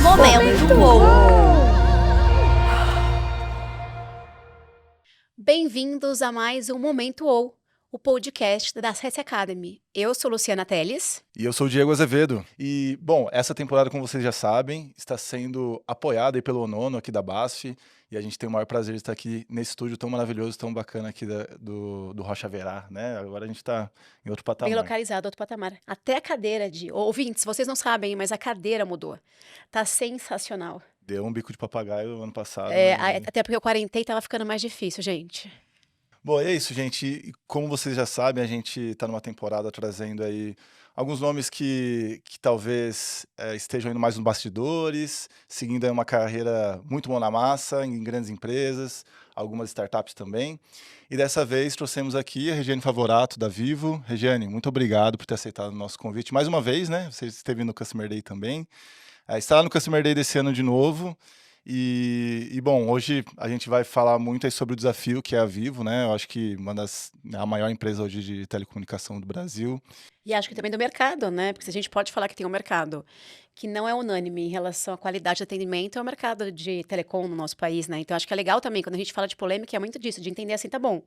Momento UOL. Bem-vindos a mais um Momento UOL, o podcast da Acesse Academy. Eu sou Luciana Telles. E eu sou o Diego Azevedo. E, bom, essa temporada, como vocês já sabem, está sendo apoiada aí pelo ONONO aqui da BASF. E a gente tem o maior prazer de estar aqui nesse estúdio tão maravilhoso, tão bacana aqui do Rocha Verá, né? Agora a gente está em outro patamar. Bem localizado, outro patamar. Até a cadeira de... Ouvintes, vocês não sabem, mas a cadeira mudou. Tá sensacional. Deu um bico de papagaio ano passado. Até porque eu quarentei e tava ficando mais difícil, gente. Bom, é isso, gente. E como vocês já sabem, a gente está numa temporada trazendo aí alguns nomes que talvez estejam indo mais nos bastidores, seguindo aí uma carreira muito mão na massa, em grandes empresas, algumas startups também. E dessa vez trouxemos aqui a Regiane Favorato, da Vivo. Regiane, muito obrigado por ter aceitado o nosso convite mais uma vez, né? Você esteve no Customer Day também. Está lá no Customer Day desse ano de novo. Bom, hoje a gente vai falar muito aí sobre o desafio que é a Vivo, né? Eu acho que a maior empresa hoje de telecomunicação do Brasil. E acho que também do mercado, né? Porque se a gente pode falar que tem um mercado que não é unânime em relação à qualidade de atendimento, é o mercado de telecom no nosso país, né? Então acho que é legal também, quando a gente fala de polêmica, é muito disso, de entender assim, tá bom,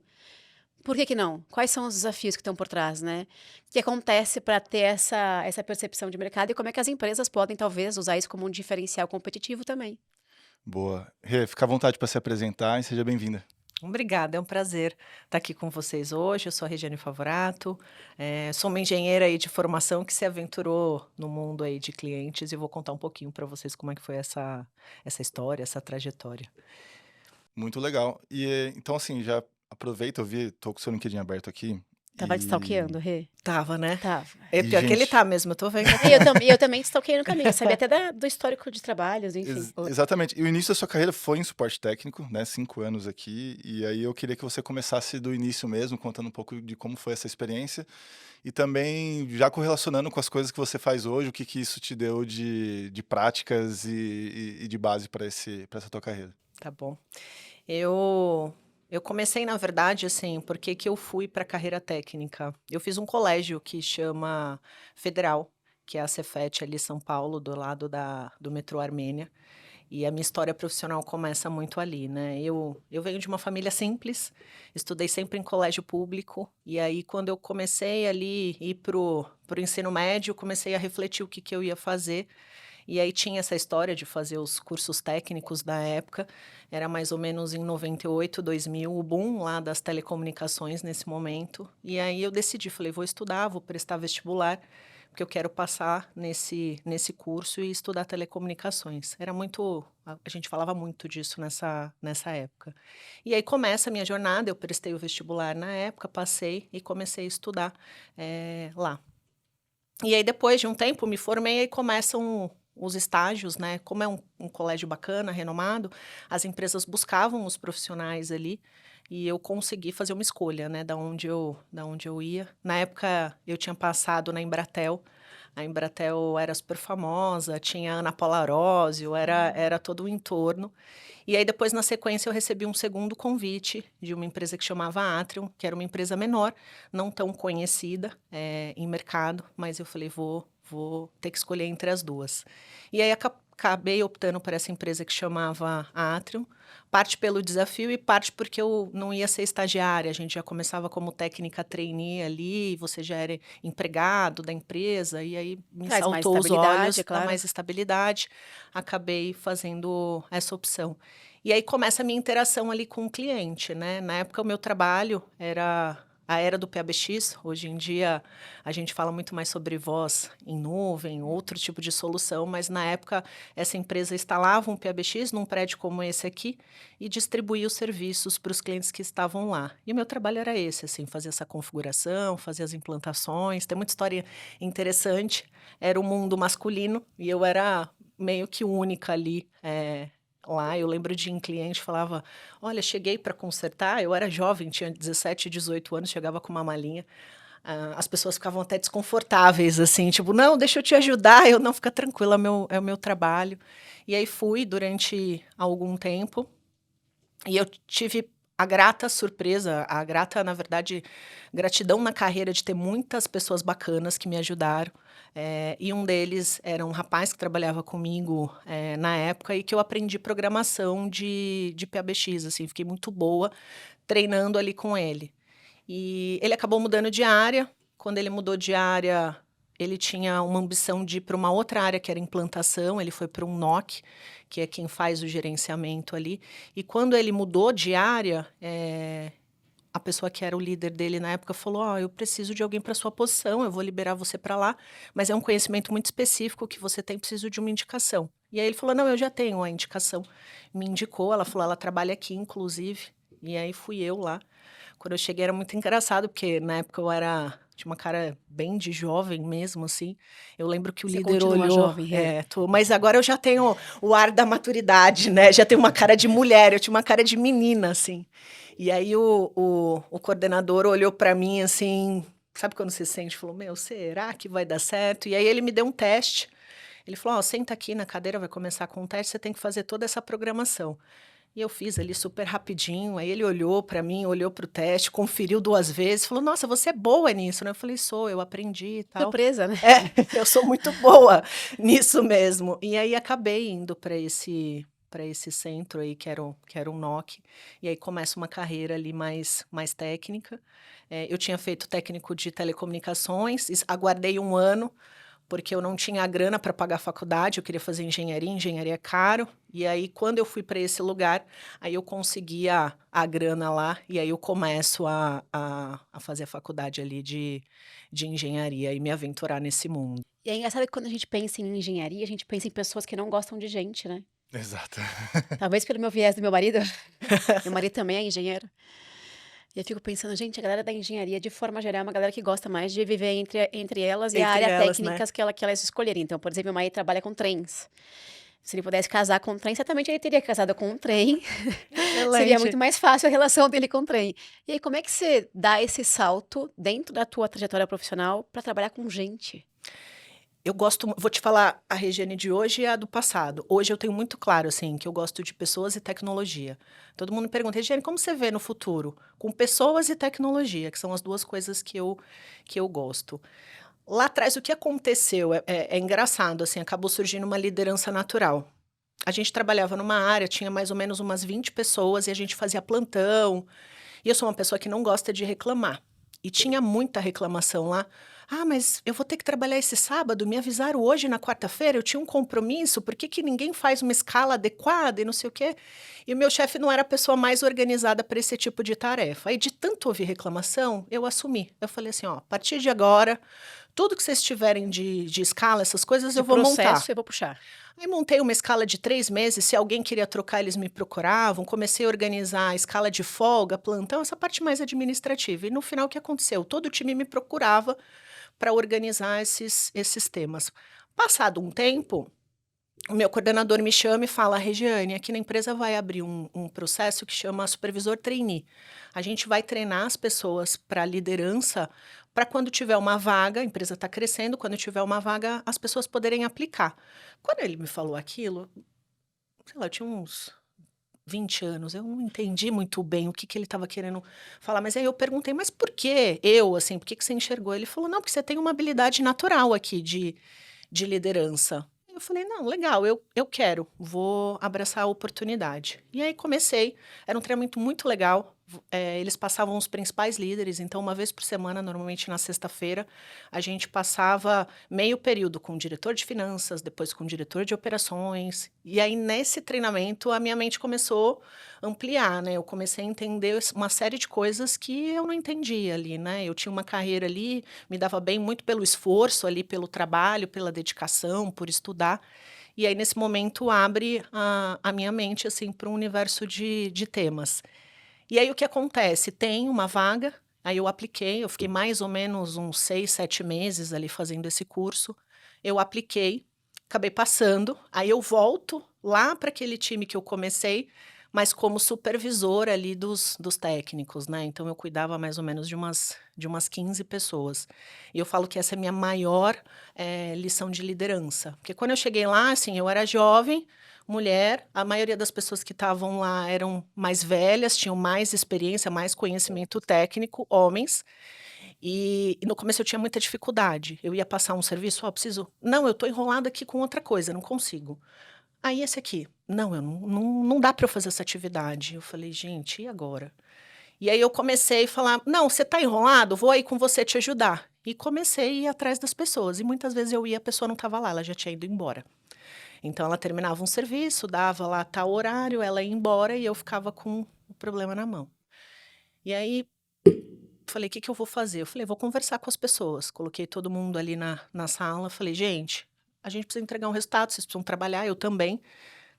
por que não? Quais são os desafios que estão por trás, né? O que acontece para ter essa percepção de mercado e como é que as empresas podem, talvez, usar isso como um diferencial competitivo também. Boa. Rê, fica à vontade para se apresentar e seja bem-vinda. Obrigada, é um prazer estar aqui com vocês hoje. Eu sou a Regiane Favorato, sou uma engenheira aí de formação que se aventurou no mundo aí de clientes e vou contar um pouquinho para vocês como é que foi essa história, essa trajetória. Muito legal. Então, assim, já aproveita, tô com o seu LinkedIn aberto aqui. Tava te stalkeando, Rê? Tava, né? Tava. É pior que ele tá mesmo, eu tô vendo. Eu também te stalkeei no caminho, sabia até do histórico de trabalhos, enfim. Exatamente. E o início da sua carreira foi em suporte técnico, né? 5 anos aqui. E aí eu queria que você começasse do início mesmo, contando um pouco de como foi essa experiência. E também já correlacionando com as coisas que você faz hoje, o que isso te deu de práticas e de base para essa tua carreira. Tá bom. Eu comecei, na verdade, assim, porque que eu fui para a carreira técnica. Eu fiz um colégio que chama Federal, que é a Cefet ali em São Paulo, do lado do metrô Armênia. E a minha história profissional começa muito ali, né? Eu venho de uma família simples, estudei sempre em colégio público. E aí, quando eu comecei ali a ir pro ensino médio, comecei a refletir o que eu ia fazer. E aí tinha essa história de fazer os cursos técnicos da época, era mais ou menos em 98, 2000, o boom lá das telecomunicações nesse momento. E aí eu decidi, falei, vou estudar, vou prestar vestibular, porque eu quero passar nesse curso e estudar telecomunicações. A gente falava muito disso nessa época. E aí começa a minha jornada, eu prestei o vestibular na época, passei e comecei a estudar lá. E aí depois de um tempo me formei e começam os estágios, né? Como é um colégio bacana, renomado, as empresas buscavam os profissionais ali e eu consegui fazer uma escolha, né? Da onde eu ia. Na época eu tinha passado na Embratel. A Embratel era super famosa, tinha a Ana Paula Arósio, era todo o entorno. E aí depois, na sequência, eu recebi um segundo convite de uma empresa que chamava Atrium, que era uma empresa menor, não tão conhecida em mercado, mas eu falei, vou ter que escolher entre as duas. E aí acabei optando por essa empresa que chamava Atrium, parte pelo desafio e parte porque eu não ia ser estagiária, a gente já começava como técnica trainee ali, você já era empregado da empresa, e aí me saltou os olhos, claro, mais estabilidade, acabei fazendo essa opção. E aí começa a minha interação ali com o cliente, né? Na época o meu trabalho era a era do PABX. Hoje em dia a gente fala muito mais sobre voz em nuvem, outro tipo de solução, mas na época essa empresa instalava um PABX num prédio como esse aqui e distribuía os serviços para os clientes que estavam lá. E o meu trabalho era esse, assim, fazer essa configuração, fazer as implantações. Tem muita história interessante. Era um mundo masculino e eu era meio que única ali, lá. Eu lembro de um cliente falava, olha, cheguei para consertar, eu era jovem, tinha 17, 18 anos, chegava com uma malinha, as pessoas ficavam até desconfortáveis, assim, tipo, não, deixa eu te ajudar, eu não, fica tranquila, é o meu trabalho. E aí fui durante algum tempo, e eu tive a grata surpresa, a grata, na verdade, gratidão na carreira de ter muitas pessoas bacanas que me ajudaram. E um deles era um rapaz que trabalhava comigo na época e que eu aprendi programação de PABX, assim, fiquei muito boa treinando ali com ele. E ele acabou mudando de área. Quando ele mudou de área, ele tinha uma ambição de ir para uma outra área que era implantação, ele foi para um NOC, que é quem faz o gerenciamento ali. E quando ele mudou de área, a pessoa que era o líder dele na época falou: "Ó, eu preciso de alguém para sua posição, eu vou liberar você para lá, mas é um conhecimento muito específico que você tem, preciso de uma indicação". E aí ele falou: "Não, eu já tenho a indicação". Me indicou, ela falou: "Ela trabalha aqui, inclusive". E aí fui eu lá. Quando eu cheguei era muito engraçado, porque na época tinha uma cara bem de jovem mesmo, assim. Eu lembro que o Você líder continua olhou, jovem, Rê? mas agora eu já tenho o ar da maturidade, né? Já tenho uma cara de mulher, eu tinha uma cara de menina, assim. E aí o coordenador olhou para mim assim, sabe quando você sente? Falou: "Meu, será que vai dar certo?". E aí ele me deu um teste. Ele falou: "Ó, senta aqui na cadeira, vai começar com o teste, você tem que fazer toda essa programação". E eu fiz ali super rapidinho, aí ele olhou para mim, olhou para o teste, conferiu 2 vezes, falou: "Nossa, você é boa nisso, né?". Eu falei: "Sou, eu aprendi e tal". Surpresa, né? É, eu sou muito boa nisso mesmo. E aí acabei indo para esse centro aí que era um NOC, e aí começa uma carreira ali mais técnica. Eu tinha feito técnico de telecomunicações, aguardei 1 ano, porque eu não tinha a grana para pagar a faculdade, eu queria fazer engenharia é caro. E aí, quando eu fui para esse lugar, aí eu consegui a grana lá, e aí eu começo a fazer a faculdade ali de engenharia e me aventurar nesse mundo. E é engraçado que quando a gente pensa em engenharia, a gente pensa em pessoas que não gostam de gente, né? Exato. Talvez pelo meu viés do meu marido. Meu marido também é engenheiro. E eu fico pensando, gente, a galera da engenharia, de forma geral, é uma galera que gosta mais de viver entre elas e a Entre área elas, né? técnicas que elas escolherem. Então, por exemplo, meu marido trabalha com trens. Se ele pudesse casar com um trem, certamente ele teria casado com um trem. Seria muito Excelente. mais fácil a relação dele com o trem. E aí, como é que você dá esse salto dentro da tua trajetória profissional para trabalhar com gente? Eu gosto, vou te falar a Regiane de hoje e a do passado. Hoje eu tenho muito claro, assim, que eu gosto de pessoas e tecnologia. Todo mundo me pergunta: "Regiane, como você vê no futuro?". Com pessoas e tecnologia, que são as 2 coisas que eu gosto. Lá atrás, o que aconteceu é engraçado, assim, acabou surgindo uma liderança natural. A gente trabalhava numa área, tinha mais ou menos umas 20 pessoas e a gente fazia plantão. E eu sou uma pessoa que não gosta de reclamar. E tinha muita reclamação lá. "Ah, mas eu vou ter que trabalhar esse sábado, me avisaram hoje na quarta-feira, eu tinha um compromisso, por que que ninguém faz uma escala adequada e não sei o quê?". E o meu chefe não era a pessoa mais organizada para esse tipo de tarefa. Aí de tanto ouvir reclamação, eu assumi. Eu falei assim: "Ó, a partir de agora, tudo que vocês tiverem de escala, essas coisas, De eu vou montar". processo, eu vou puxar. Aí montei uma escala de 3 meses, se alguém queria trocar, eles me procuravam, comecei a organizar a escala de folga, plantão, essa parte mais administrativa. E no final o que aconteceu? Todo o time me procurava para organizar esses temas. Passado um tempo, o meu coordenador me chama e fala: "Regiane, aqui na empresa vai abrir um processo que chama supervisor trainee. A gente vai treinar as pessoas para liderança, para quando tiver uma vaga, a empresa está crescendo, quando tiver uma vaga, as pessoas poderem aplicar". Quando ele me falou aquilo, sei lá, eu tinha uns 20 anos, eu não entendi muito bem o que que ele estava querendo falar, mas aí eu perguntei: "Mas por que eu, assim, por que que você enxergou?". Ele falou: "Não, porque você tem uma habilidade natural aqui de liderança". Eu falei: "Não, legal, eu quero, vou abraçar a oportunidade". E aí comecei, era um treinamento muito legal, eles passavam os principais líderes, então uma vez por semana, normalmente na sexta-feira, a gente passava meio período com o diretor de finanças, depois com o diretor de operações, e aí nesse treinamento a minha mente começou a ampliar, né, eu comecei a entender uma série de coisas que eu não entendia ali, né, eu tinha uma carreira ali, me dava bem muito pelo esforço ali, pelo trabalho, pela dedicação, por estudar. E aí, nesse momento, abre a minha mente assim, para um universo de temas. E aí, o que acontece? Tem uma vaga, aí eu apliquei, eu fiquei mais ou menos uns 6, 7 meses ali fazendo esse curso. Eu apliquei, acabei passando, aí eu volto lá para aquele time que eu comecei, mas como supervisora ali dos técnicos, né, então eu cuidava mais ou menos de umas 15 pessoas. E eu falo que essa é a minha maior, lição de liderança, porque quando eu cheguei lá, assim, eu era jovem, mulher, a maioria das pessoas que estavam lá eram mais velhas, tinham mais experiência, mais conhecimento técnico, homens. E no começo eu tinha muita dificuldade. Eu ia passar um serviço, ó, preciso. Não, eu tô enrolada aqui com outra coisa, não consigo. Aí esse aqui, não, eu não dá para eu fazer essa atividade. Eu falei, gente, e agora? E aí eu comecei a falar, não, você tá enrolado? Vou aí com você te ajudar. E comecei a ir atrás das pessoas. E muitas vezes eu ia, a pessoa não estava lá, ela já tinha ido embora. Então ela terminava um serviço, dava lá tal horário, ela ia embora e eu ficava com o problema na mão. E aí falei, o que que eu vou fazer? Eu falei, vou conversar com as pessoas. Coloquei todo mundo ali na sala, falei, gente, a gente precisa entregar um resultado, vocês precisam trabalhar, eu também.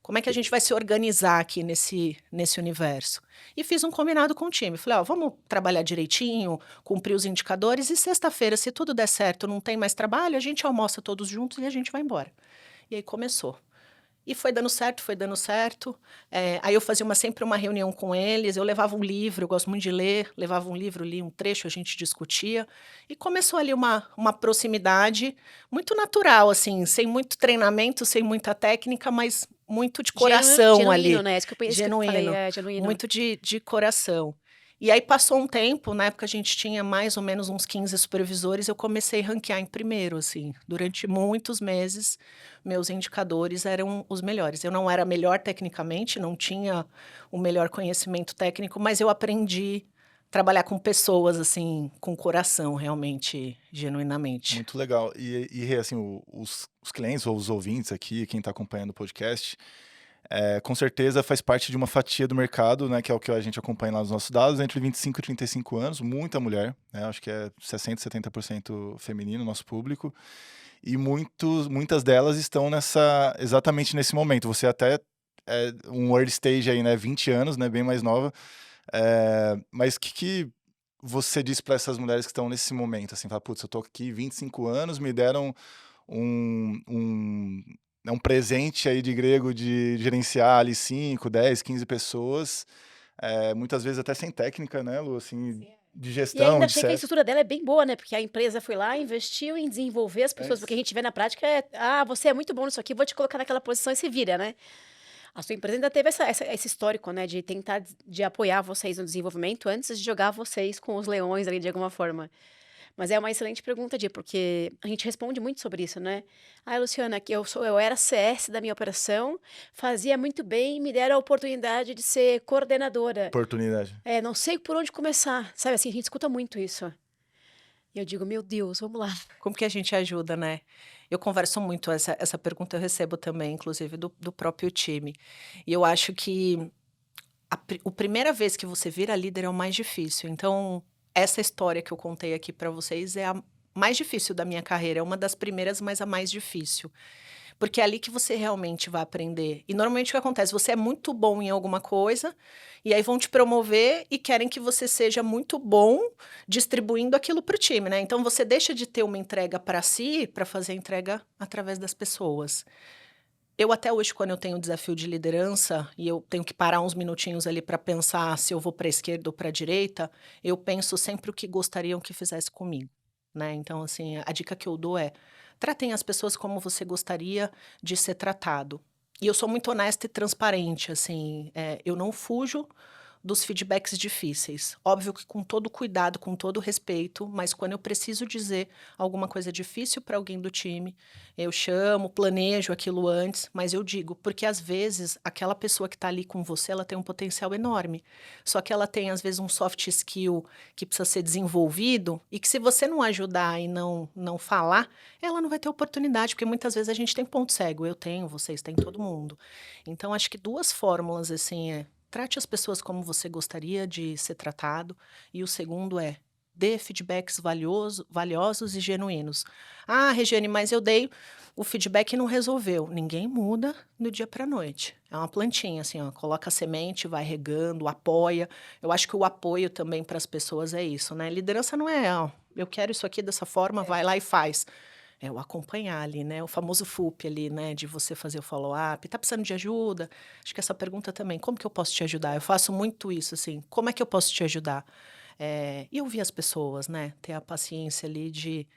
Como é que a gente vai se organizar aqui nesse universo? E fiz um combinado com o time. Falei, ó, vamos trabalhar direitinho, cumprir os indicadores e sexta-feira, se tudo der certo, não tem mais trabalho, a gente almoça todos juntos e a gente vai embora. E aí começou. E foi dando certo, foi dando certo. Aí eu fazia sempre uma reunião com eles, eu levava um livro, eu gosto muito de ler, levava um livro, li um trecho, a gente discutia. E começou ali uma proximidade muito natural, assim, sem muito treinamento, sem muita técnica, mas muito de coração Genuíno, ali. né? Isso que eu falei, Genuíno, genuíno. muito de coração. E aí passou um tempo, na época a gente tinha mais ou menos uns 15 supervisores, eu comecei a ranquear em primeiro, assim. Durante muitos meses, meus indicadores eram os melhores. Eu não era melhor tecnicamente, não tinha o melhor conhecimento técnico, mas eu aprendi a trabalhar com pessoas, assim, com coração, realmente, genuinamente. Muito legal. E assim, os clientes ou os ouvintes aqui, quem está acompanhando o podcast, com certeza faz parte de uma fatia do mercado, né, que é o que a gente acompanha lá nos nossos dados, entre 25 e 35 anos, muita mulher, né, acho que é 60%, 70% feminino, nosso público, e muitas delas estão exatamente nesse momento. Você até é um early stage aí, né, 20 anos, né, bem mais nova, mas o que você diz para essas mulheres que estão nesse momento, assim, fala, putz, eu tô aqui 25 anos, me deram um presente aí de grego de gerenciar ali 5, 10, 15 pessoas, muitas vezes até sem técnica, né, Lu, assim, de E gestão, ainda de achei que a CS. estrutura dela é bem boa, né? Porque a empresa foi lá, investiu em desenvolver as pessoas, porque a gente vê na prática você é muito bom nisso aqui, vou te colocar naquela posição e se vira, né? A sua empresa ainda teve esse histórico, né? De tentar de apoiar vocês no desenvolvimento antes de jogar vocês com os leões ali de alguma forma. Mas é uma excelente pergunta, Di, porque a gente responde muito sobre isso, né? Ah, Luciana, que eu era CS da minha operação, fazia muito bem, me deram a oportunidade de ser coordenadora. Oportunidade. Não sei por onde começar, sabe assim, a gente escuta muito isso. E eu digo, meu Deus, vamos lá. Como que a gente ajuda, né? Eu converso muito, essa pergunta eu recebo também, inclusive, do próprio time. E eu acho que a primeira vez que você vira líder é o mais difícil. Então, essa história que eu contei aqui para vocês é a mais difícil da minha carreira. É uma das primeiras, mas a mais difícil. Porque é ali que você realmente vai aprender. E normalmente o que acontece? Você é muito bom em alguma coisa, e aí vão te promover e querem que você seja muito bom distribuindo aquilo para o time, né? Então você deixa de ter uma entrega para si para fazer a entrega através das pessoas. Eu até hoje, quando eu tenho um desafio de liderança e eu tenho que parar uns minutinhos ali para pensar se eu vou para a esquerda ou para a direita, eu penso sempre o que gostariam que fizesse comigo, né? Então, assim, a dica que eu dou é: tratem as pessoas como você gostaria de ser tratado. E eu sou muito honesta e transparente, assim, eu não fujo dos feedbacks difíceis. Óbvio que com todo cuidado, com todo respeito, mas quando eu preciso dizer alguma coisa difícil para alguém do time, eu chamo, planejo aquilo antes, mas eu digo, porque às vezes aquela pessoa que está ali com você, ela tem um potencial enorme. Só que ela tem, às vezes, um soft skill que precisa ser desenvolvido e que se você não ajudar e não falar, ela não vai ter oportunidade, porque muitas vezes a gente tem ponto cego. Eu tenho, vocês têm, todo mundo. Então, acho que duas fórmulas, assim, trate as pessoas como você gostaria de ser tratado. E o segundo é: dê feedbacks valiosos e genuínos. Ah, Regiane, mas eu dei o feedback e não resolveu. Ninguém muda do dia para a noite. É uma plantinha, assim, ó, coloca a semente, vai regando, apoia. Eu acho que o apoio também para as pessoas é isso, né? Liderança não é, ó, eu quero isso aqui dessa forma, vai lá e faz. É o acompanhar ali, né? O famoso FUP ali, né? De você fazer o follow-up. Tá precisando de ajuda? Acho que essa pergunta também, como que eu posso te ajudar? Eu faço muito isso, assim, como é que eu posso te ajudar? E ouvir as pessoas, né? Ter a paciência ali de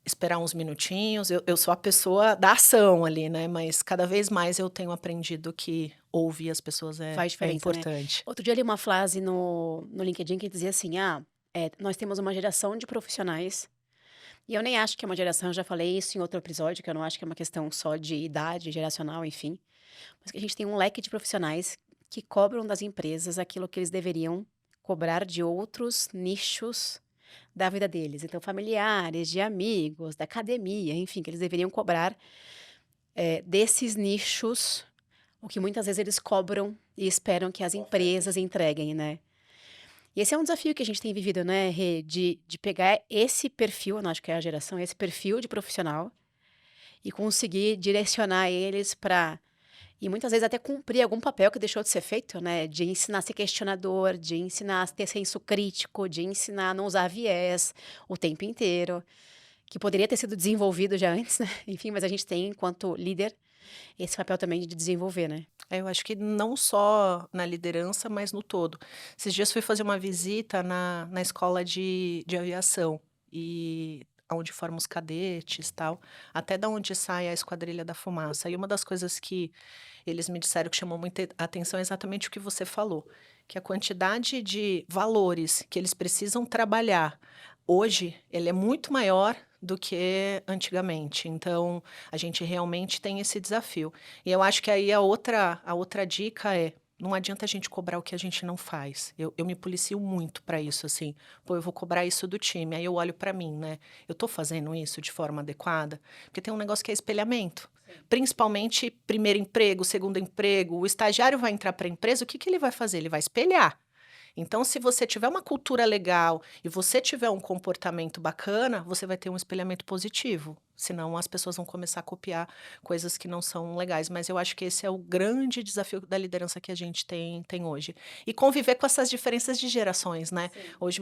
esperar uns minutinhos. Eu sou a pessoa da ação ali, né? Mas cada vez mais eu tenho aprendido que ouvir as pessoas Faz é diferença, né? importante. Outro dia eu li uma frase no LinkedIn que dizia assim: nós temos uma geração de profissionais, e eu nem acho que é uma geração, eu já falei isso em outro episódio, que eu não acho que é uma questão só de idade, geracional, enfim, mas que a gente tem um leque de profissionais que cobram das empresas aquilo que eles deveriam cobrar de outros nichos da vida deles. Então, familiares, de amigos, da academia, enfim, que eles deveriam cobrar desses nichos o que muitas vezes eles cobram e esperam que as empresas entreguem, né? E esse é um desafio que a gente tem vivido, né, Rê? De pegar esse perfil, eu não acho que é a geração, esse perfil de profissional e conseguir direcionar eles para. E muitas vezes até cumprir algum papel que deixou de ser feito, né? De ensinar a ser questionador, de ensinar a ter senso crítico, de ensinar a não usar viés o tempo inteiro, que poderia ter sido desenvolvido já antes, né? Enfim, mas a gente tem, enquanto líder, esse papel também de desenvolver, né? Eu acho que não só na liderança, mas no todo. Esses dias fui fazer uma visita na escola de aviação, e onde formam os cadetes, tal, até da onde sai a Esquadrilha da Fumaça. E uma das coisas que eles me disseram que chamou muita atenção é exatamente o que você falou, que a quantidade de valores que eles precisam trabalhar hoje, ele é muito maior do que antigamente. Então, a gente realmente tem esse desafio. E eu acho que aí a outra dica é: não adianta a gente cobrar o que a gente não faz. Eu me policio muito para isso, assim. Pô, eu vou cobrar isso do time. Aí eu olho para mim, né? Eu tô fazendo isso de forma adequada? Porque tem um negócio que é espelhamento. Principalmente primeiro emprego, segundo emprego. O estagiário vai entrar para a empresa, o que que ele vai fazer? Ele vai espelhar. Então, se você tiver uma cultura legal e você tiver um comportamento bacana, você vai ter um espelhamento positivo. Senão, as pessoas vão começar a copiar coisas que não são legais. Mas eu acho que esse é o grande desafio da liderança que a gente tem hoje. E conviver com essas diferenças de gerações, né? Sim. Hoje,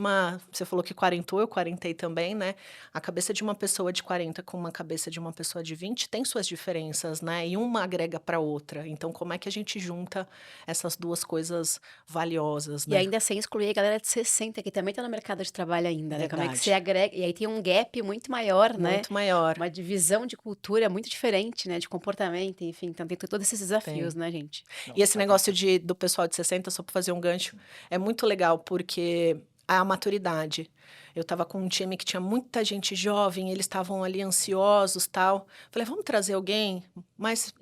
você falou que quarentou, eu quarentei também, né? A cabeça de uma pessoa de 40 com uma cabeça de uma pessoa de 20 tem suas diferenças, né? E uma agrega para outra. Então, como é que a gente junta essas duas coisas valiosas, E né? ainda sem excluir a galera de 60, que também está no mercado de trabalho ainda, né? Como é que você Verdade. agrega. E aí tem um gap muito maior, né? Muito maior. Uma divisão de cultura muito diferente, né? De comportamento, enfim. Então tem todos esses desafios, Tem. né, gente? Não, E esse tá negócio perfeito. do pessoal de 60, só para fazer um gancho, é muito legal, porque a maturidade. Eu estava com um time que tinha muita gente jovem, eles estavam ali ansiosos, tal. Falei, vamos trazer alguém, mas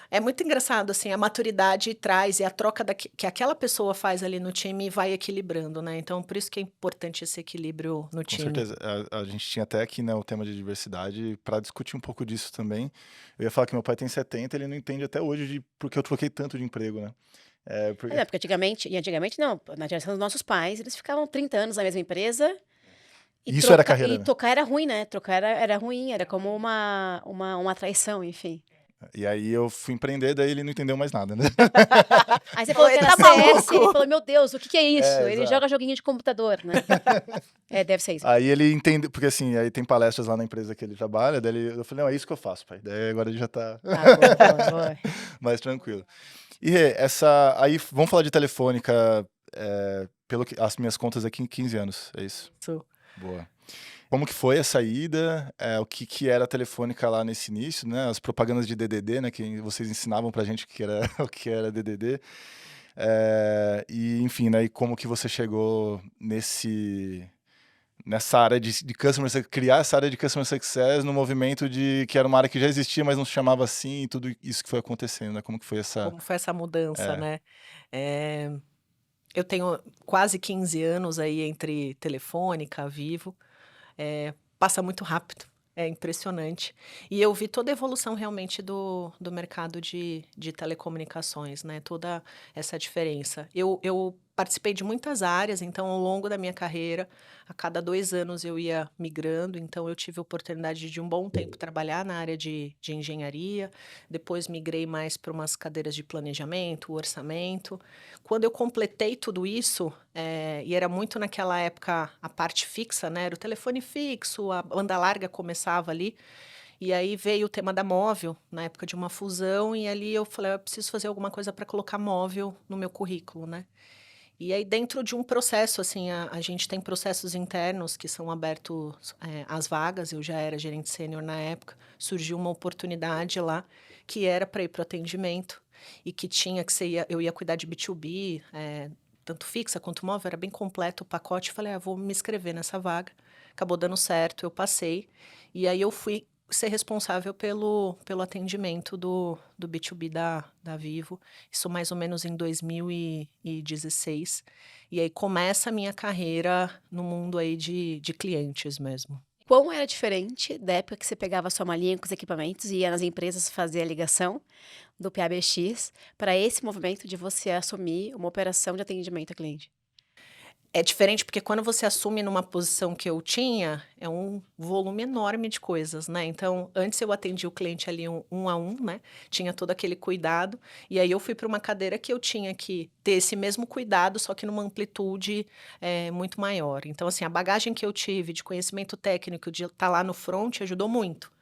é muito engraçado, assim, a maturidade traz, e a troca que aquela pessoa faz ali no time vai equilibrando, né? Então, por isso que é importante esse equilíbrio no Com time. certeza. A gente tinha até aqui, né, o tema de diversidade para discutir um pouco disso também. Eu ia falar que meu pai tem 70, ele não entende até hoje de por que eu troquei tanto de emprego, né? Mas é, porque antigamente não, na geração dos nossos pais, eles ficavam 30 anos na mesma empresa e, Isso era troca, e carreira, né? tocar era ruim, né? Trocar era ruim, era como uma traição, enfim. E aí eu fui empreender, daí ele não entendeu mais nada, né? Aí você falou Falou, que ele era tá CS, ele maluco! falou, meu Deus, o que que é isso? É, Ele exato. joga joguinho de computador, né? Deve ser isso. Aí ele entende, porque assim, aí tem palestras lá na empresa que ele trabalha, eu falei, não, é isso que eu faço, pai. Daí agora ele já tá Ah, boa, boa, boa. mais tranquilo. E Rê, aí vamos falar de Telefônica, as minhas contas aqui em 15 anos, é isso? Isso. Boa. Como que foi a saída? O que que era a Telefônica lá nesse início, né? As propagandas de DDD, né? Que vocês ensinavam pra gente o que era, o que era DDD. E, enfim, né? E como que você chegou nessa área de Customer Success, criar essa área de Customer Success no movimento que era uma área que já existia, mas não se chamava assim, e tudo isso que foi acontecendo, né? Como que foi essa... Como foi essa mudança, É, né? Eh, eu tenho quase 15 anos aí entre Telefônica, Vivo. Passa muito rápido, é impressionante. E eu vi toda a evolução realmente do mercado de telecomunicações, né? Toda essa diferença. Eu participei de muitas áreas, então, ao longo da minha carreira, a cada 2 anos eu ia migrando, então eu tive a oportunidade de um bom tempo trabalhar na área de engenharia, depois migrei mais para umas cadeiras de planejamento, orçamento. Quando eu completei tudo isso, e era muito naquela época a parte fixa, né? Era o telefone fixo, a banda larga começava ali. E aí veio o tema da móvel, na época de uma fusão, e ali eu falei, eu preciso fazer alguma coisa para colocar móvel no meu currículo, né? E aí dentro de um processo, assim, a gente tem processos internos que são abertos, as vagas, eu já era gerente sênior na época, surgiu uma oportunidade lá, que era para ir para o atendimento, e que tinha que ser eu ia cuidar de B2B, tanto fixa quanto móvel, era bem completo o pacote, falei: "Ah, vou me inscrever nessa vaga", acabou dando certo, eu passei, e aí eu fui ser responsável pelo atendimento do B2B da Vivo, isso mais ou menos em 2016. E aí começa a minha carreira no mundo aí de clientes mesmo. Quão era diferente da época que você pegava a sua malinha com os equipamentos e ia nas empresas fazer a ligação do PABX para esse movimento de você assumir uma operação de atendimento a cliente? É diferente porque quando você assume numa posição que eu tinha, é um volume enorme de coisas, né. Então, antes eu atendia o cliente ali um a um, né, tinha todo aquele cuidado, e aí eu fui para uma cadeira que eu tinha que ter esse mesmo cuidado, só que numa amplitude, muito maior. Então, assim, a bagagem que eu tive de conhecimento técnico, de estar lá no front, ajudou muito,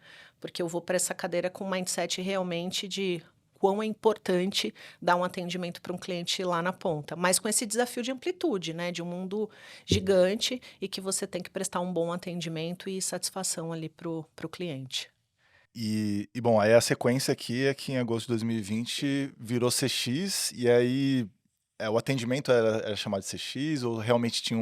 porque eu vou para essa cadeira com um mindset realmente de quão é importante dar um atendimento para um cliente lá na ponta, mas com esse desafio de amplitude, né, de um mundo gigante e que você tem que prestar um bom atendimento e satisfação ali para o cliente. Bom, aí a sequência aqui é que em agosto de 2020 virou CX, e aí o atendimento era chamado de CX, ou realmente tinha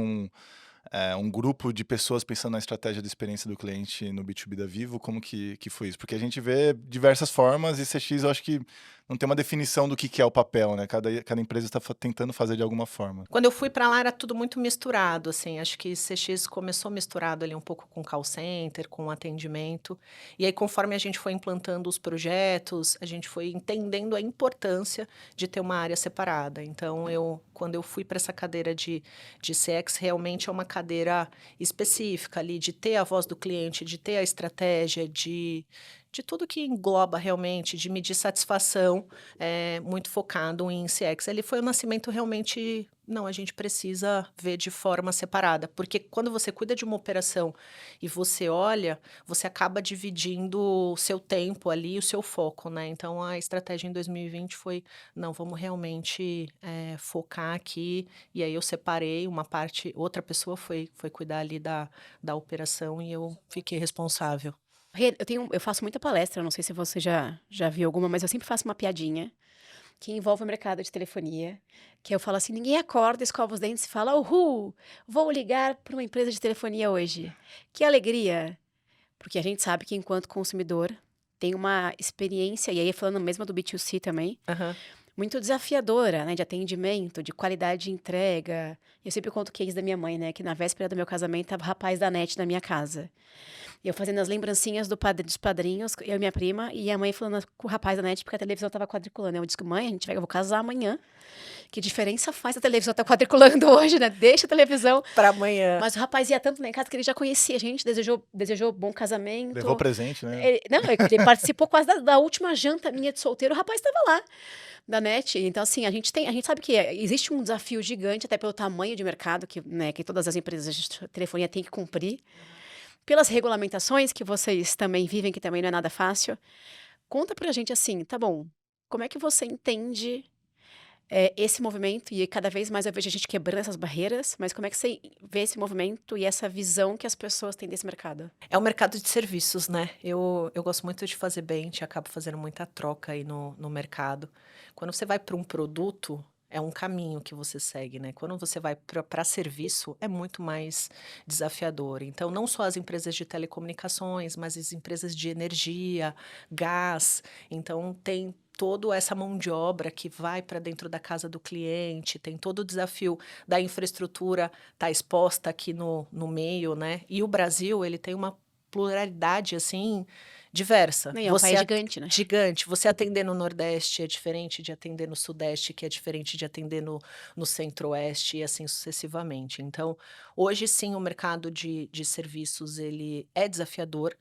um grupo de pessoas pensando na estratégia de experiência do cliente no B2B da Vivo? Como que foi isso? Porque a gente vê diversas formas, e CX eu acho que não tem uma definição do que é o papel, né? Cada empresa está tentando fazer de alguma forma. Quando eu fui para lá era tudo muito misturado, assim, acho que CX começou misturado ali um pouco com call center, com atendimento, e aí conforme a gente foi implantando os projetos, a gente foi entendendo a importância de ter uma área separada. Então quando eu fui para essa cadeira de CX, realmente é uma cadeira específica ali, de ter a voz do cliente, de ter a estratégia, de tudo que engloba realmente, de medir satisfação, muito focado em CX. Ele foi o nascimento realmente, não, a gente precisa ver de forma separada, porque quando você cuida de uma operação e você olha, você acaba dividindo o seu tempo ali, o seu foco, né? Então a estratégia em 2020 foi, não, vamos realmente focar aqui, e aí eu separei uma parte, outra pessoa foi cuidar ali da operação e eu fiquei responsável. Eu faço muita palestra, não sei se você já viu alguma, mas eu sempre faço uma piadinha que envolve o mercado de telefonia, que eu falo assim: ninguém acorda, escova os dentes e fala: "Uhul, vou ligar para uma empresa de telefonia hoje. Que alegria!". Porque a gente sabe que enquanto consumidor tem uma experiência, e aí falando mesmo do B2C também, Aham. muito desafiadora, né, de atendimento, de qualidade de entrega. Eu sempre conto o case da minha mãe, né, que na véspera do meu casamento estava o rapaz da NET na minha casa. E eu fazendo as lembrancinhas dos padrinhos, eu e minha prima, e a mãe falando com o rapaz da NET porque a televisão estava quadriculando. Eu disse: "Mãe, eu vou casar amanhã. Que diferença faz a televisão tá quadriculando hoje, né? Deixa a televisão". Para amanhã. Mas o rapaz ia tanto lá em casa que ele já conhecia a gente, desejou bom Levou casamento. presente, né? Não, ele participou quase da última janta minha de solteiro, o rapaz estava lá, da NET. Então, assim, a gente sabe que existe um desafio gigante, até pelo tamanho de mercado que, né, que todas as empresas de telefonia têm que cumprir, pelas regulamentações que vocês também vivem, que também não é nada fácil. Conta pra gente assim, tá bom, como é que você entende, esse movimento? E cada vez mais eu vejo a gente quebrando essas barreiras, mas como é que você vê esse movimento e essa visão que as pessoas têm desse mercado? É o mercado de serviços, né. Eu gosto muito de fazer bench, acabo fazendo muita troca aí no mercado. Quando você vai para um produto, é um caminho que você segue, né. Quando você vai para serviço, é muito mais desafiador. Então não só as empresas de telecomunicações, mas as empresas de energia, gás, então tem toda essa mão de obra que vai para dentro da casa do cliente, tem todo o desafio da infraestrutura tá exposta aqui no meio, né. E o Brasil, ele tem uma pluralidade, assim, diversa. E é um país gigante, né? Gigante. Você atender no Nordeste é diferente de atender no Sudeste, que é diferente de atender no Centro-Oeste e assim sucessivamente. Então, hoje sim, o mercado de serviços, ele é desafiador,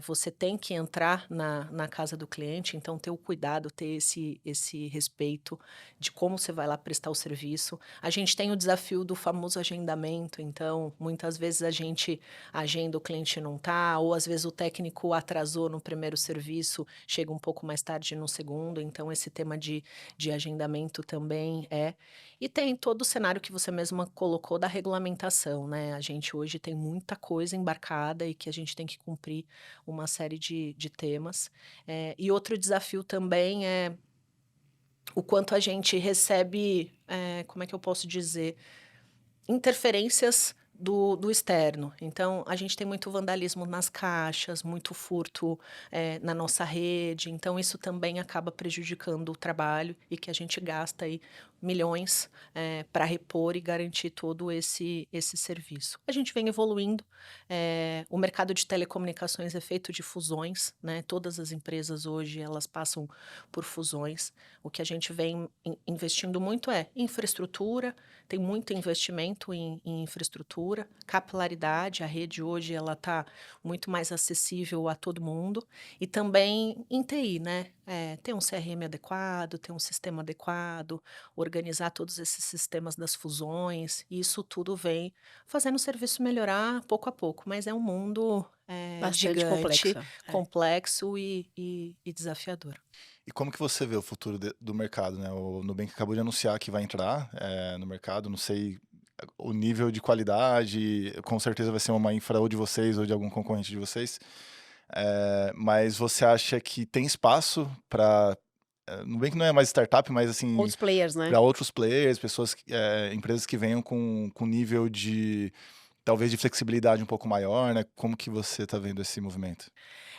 você tem que entrar na casa do cliente, então ter o cuidado, ter esse respeito de como você vai lá prestar o serviço. A gente tem o desafio do famoso agendamento, então muitas vezes a gente agenda, o cliente não tá, ou às vezes o técnico atrasou agendou no primeiro serviço, chega um pouco mais tarde no segundo, então esse tema de agendamento também é. E tem todo o cenário que você mesma colocou da regulamentação, né, a gente hoje tem muita coisa embarcada e que a gente tem que cumprir uma série de temas. E outro desafio também é o quanto a gente recebe, como é que eu posso dizer? Interferências do externo. Então, a gente tem muito vandalismo nas caixas, muito furto, na nossa rede, então isso também acaba prejudicando o trabalho e que a gente gasta aí milhões, para repor e garantir todo esse serviço. A gente vem evoluindo, o mercado de telecomunicações é feito de fusões, né, todas as empresas hoje elas passam por fusões. O que a gente vem investindo muito é infraestrutura, tem muito investimento em infraestrutura, capilaridade, a rede hoje ela está muito mais acessível a todo mundo, e também em TI, né, ter um CRM adequado, ter um sistema adequado, organizar todos esses sistemas das fusões, e isso tudo vem fazendo o serviço melhorar pouco a pouco, mas é um mundo, Bastante gigante, complexo. É. complexo e desafiador. E como que você vê o futuro do mercado, né? O Nubank acabou de anunciar que vai entrar no mercado, não sei o nível de qualidade, com certeza vai ser uma infra ou de vocês ou de algum concorrente de vocês. Mas você acha que tem espaço para... Nubank não é mais startup, mas assim, Outros players, né? para outros players, pessoas, empresas que venham com nível de, talvez, de flexibilidade um pouco maior, né? Como que você está vendo esse movimento?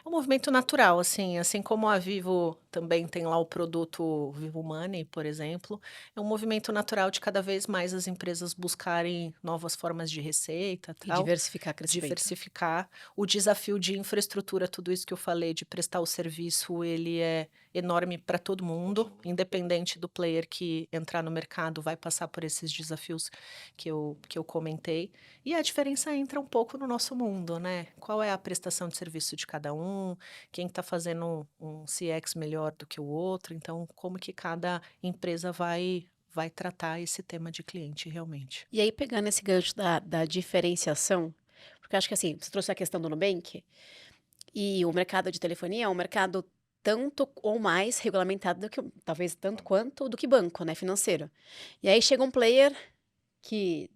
É um movimento natural, assim como a Vivo também tem lá o produto Vivo Money, por exemplo, é um movimento natural de cada vez mais as empresas buscarem novas formas de receita, E tal, diversificar crescimento. diversificar. O desafio de infraestrutura, tudo isso que eu falei, de prestar o serviço, ele é enorme para todo mundo, independente do player que entrar no mercado, vai passar por esses desafios que eu comentei. E a diferença entra um pouco no nosso mundo, né? Qual é a prestação de serviço de cada um, quem está fazendo um CX melhor do que o outro, então como que cada empresa vai tratar esse tema de cliente realmente. E aí, pegando esse gancho da diferenciação, porque eu acho que assim, você trouxe a questão do Nubank, e o mercado de telefonia é um mercado tanto ou mais regulamentado do que, talvez tanto quanto do que banco, né, financeiro. E aí chega um player que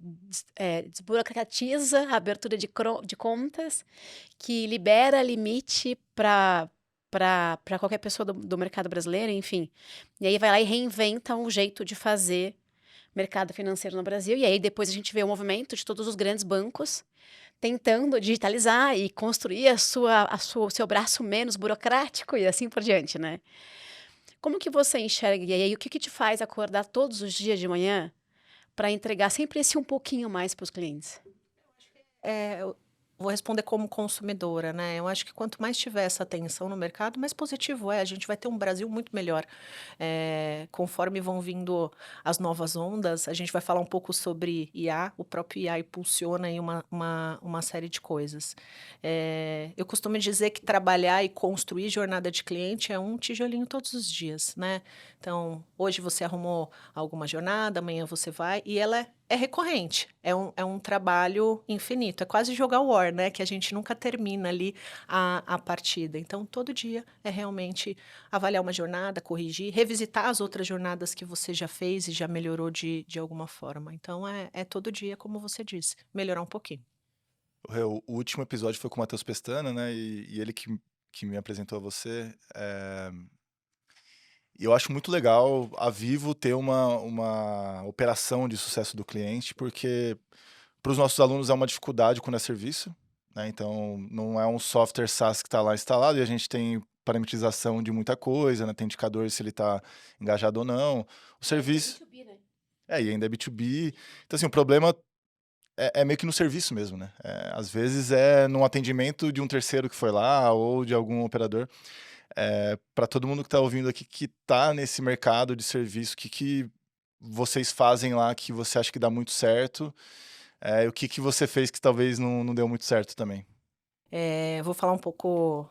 desburocratiza a abertura de contas, que libera limite para qualquer pessoa do mercado brasileiro, enfim. E aí vai lá e reinventa um jeito de fazer mercado financeiro no Brasil. E aí depois a gente vê o movimento de todos os grandes bancos tentando digitalizar e construir o seu braço menos burocrático e assim por diante, né? Como que você enxerga? E aí, o que que te faz acordar todos os dias de manhã para entregar sempre esse um pouquinho mais para os clientes? Eu vou responder como consumidora, né, eu acho que quanto mais tiver essa atenção no mercado, mais positivo é, a gente vai ter um Brasil muito melhor. Conforme vão vindo as novas ondas, a gente vai falar um pouco sobre IA, o próprio IA impulsiona aí uma série de coisas. Eu costumo dizer que trabalhar e construir jornada de cliente é um tijolinho todos os dias, né. Então, hoje você arrumou alguma jornada, amanhã você vai e ela é recorrente, é um trabalho infinito, é quase jogar War, né, que a gente nunca termina ali a partida. Então, todo dia é realmente avaliar uma jornada, corrigir, revisitar as outras jornadas que você já fez e já melhorou de alguma forma. Então, é todo dia, como você disse, melhorar um pouquinho. O último episódio foi com o Matheus Pestana, né? E ele que me apresentou a você. E eu acho muito legal a Vivo ter uma operação de sucesso do cliente, porque para os nossos alunos é uma dificuldade quando é serviço, né? Então, não é um software SaaS que está lá instalado e a gente tem parametrização de muita coisa, né? Tem indicador se ele está engajado ou não. O serviço... B2B, né? E ainda é B2B. Então, assim, o problema é meio que no serviço mesmo, né? Às vezes é no atendimento de um terceiro que foi lá ou de algum operador. Para todo mundo que está ouvindo aqui que está nesse mercado de serviço, o que vocês fazem lá que você acha que dá muito certo? E o que você fez que talvez não deu muito certo também? Vou falar um pouco,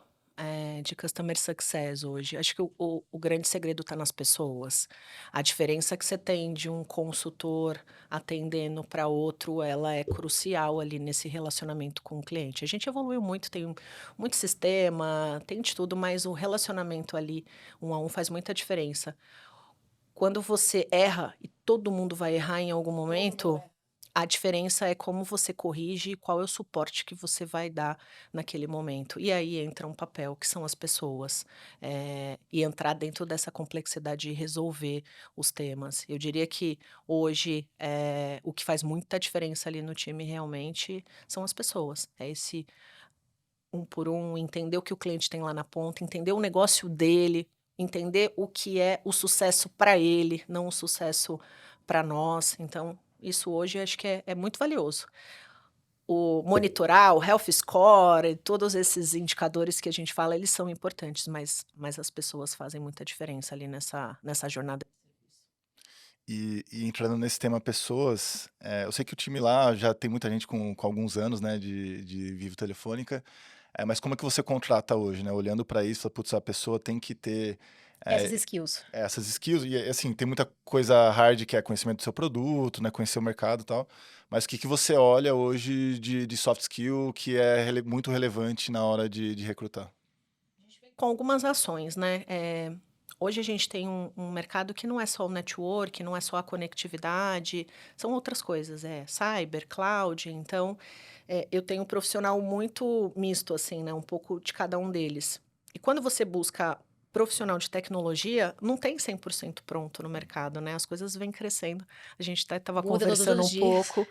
de Customer Success hoje? Acho que o grande segredo está nas pessoas. A diferença que você tem de um consultor atendendo para outro, ela é crucial ali nesse relacionamento com o cliente. A gente evoluiu muito, tem muito sistema, tem de tudo, mas o relacionamento ali, um a um, faz muita diferença. Quando você erra, e todo mundo vai errar em algum momento, a diferença é como você corrige e qual é o suporte que você vai dar naquele momento. E aí entra um papel que são as pessoas, e entrar dentro dessa complexidade de resolver os temas. Eu diria que hoje, o que faz muita diferença ali no time realmente são as pessoas. É esse um por um, entender o que o cliente tem lá na ponta, entender o negócio dele, entender o que é o sucesso para ele, não o sucesso para nós. Então, isso hoje acho que é muito valioso. O monitorar, o health score, e todos esses indicadores que a gente fala, eles são importantes, mas as pessoas fazem muita diferença ali nessa jornada. E entrando nesse tema pessoas, eu sei que o time lá já tem muita gente com alguns anos, né, de Vivo Telefônica, mas como é que você contrata hoje, né? Olhando para isso, fala, putz, a pessoa tem que ter Essas eh, skills. essas skills e, assim, tem muita coisa hard que é conhecimento do seu produto, né, conhecer o mercado e tal, mas o que que você olha hoje de soft skill que é muito relevante na hora de recrutar? Com algumas ações, né, hoje a gente tem um mercado que não é só o network, não é só a conectividade, são outras coisas, cyber, cloud, então, eu tenho um profissional muito misto, assim, né, um pouco de cada um deles. E quando você busca profissional de tecnologia, não tem 100% pronto no mercado, né, as coisas vêm crescendo. A gente até estava Muda todos conversando os um dias. pouco,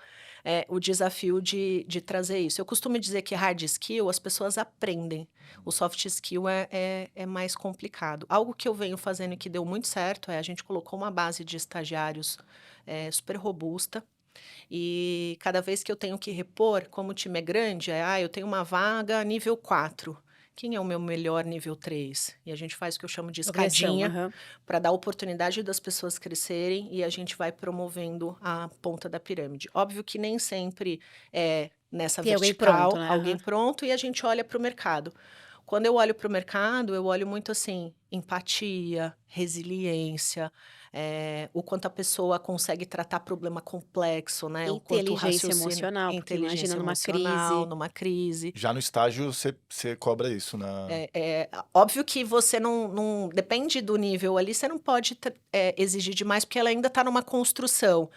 o desafio de trazer isso. Eu costumo dizer que hard skill as pessoas aprendem, o soft skill é mais complicado. Algo que eu venho fazendo e que deu muito certo a gente colocou uma base de estagiários, super robusta, e cada vez que eu tenho que repor, como o time é grande, eu tenho uma vaga nível 4. Quem é o meu melhor nível 3? E a gente faz o que eu chamo de Progressão, escadinha, aham. para dar oportunidade das pessoas crescerem e a gente vai promovendo a ponta da pirâmide. Óbvio que nem sempre é nessa Tem alguém pronto, vertical, né, alguém aham. pronto, e a gente olha para o mercado. Quando eu olho para o mercado, eu olho muito assim, empatia, resiliência, o quanto a pessoa consegue tratar problema complexo, né, o quanto o Inteligência raciocínio emocional, porque imagina inteligência numa emocional, crise. numa crise. Já no estágio você cobra isso na Óbvio que você não depende do nível ali, você não pode exigir demais, porque ela ainda está numa construção,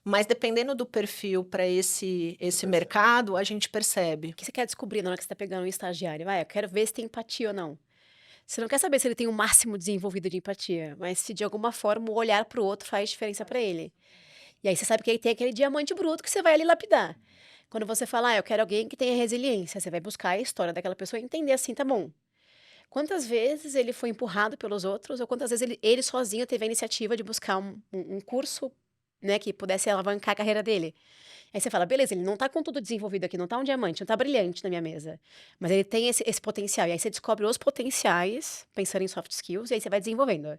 mas dependendo do perfil para esse mercado, a gente percebe. O que você quer descobrir na hora que você tá pegando um estagiário? Eu quero ver se tem empatia ou não. Você não quer saber se ele tem o máximo desenvolvido de empatia, mas se de alguma forma o olhar para o outro faz diferença para ele. E aí você sabe que aí tem aquele diamante bruto que você vai ali lapidar. Quando você fala: eu quero alguém que tenha resiliência", você vai buscar a história daquela pessoa e entender assim, tá bom, quantas vezes ele foi empurrado pelos outros ou quantas vezes ele sozinho teve a iniciativa de buscar um curso, né, que pudesse alavancar a carreira dele. Aí você fala: "Beleza, ele não tá com tudo desenvolvido aqui, não tá um diamante, não tá brilhante na minha mesa, mas ele tem esse potencial", e aí você descobre os potenciais, pensando em soft skills, e aí você vai desenvolvendo.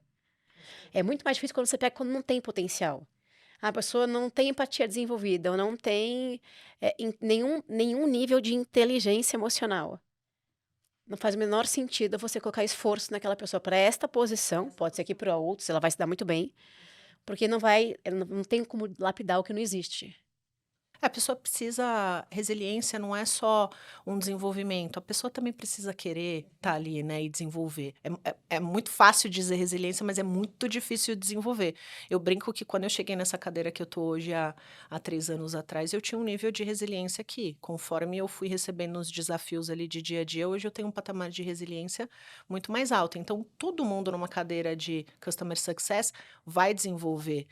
É muito mais difícil quando você pega quando não tem potencial. A pessoa não tem empatia desenvolvida ou não tem, nenhum nível de inteligência emocional. Não faz o menor sentido você colocar esforço naquela pessoa para esta posição, pode ser que para outros ela vai se dar muito bem, porque não tem como lapidar o que não existe. A pessoa precisa resiliência não é só um desenvolvimento, a pessoa também precisa querer estar ali, né, e desenvolver. É muito fácil dizer resiliência, mas é muito difícil desenvolver. Eu brinco que quando eu cheguei nessa cadeira que eu tô hoje há 3 anos atrás, eu tinha um nível de resiliência que, conforme eu fui recebendo os desafios ali de dia a dia, hoje eu tenho um patamar de resiliência muito mais alto. Então, todo mundo numa cadeira de Customer Success vai desenvolver.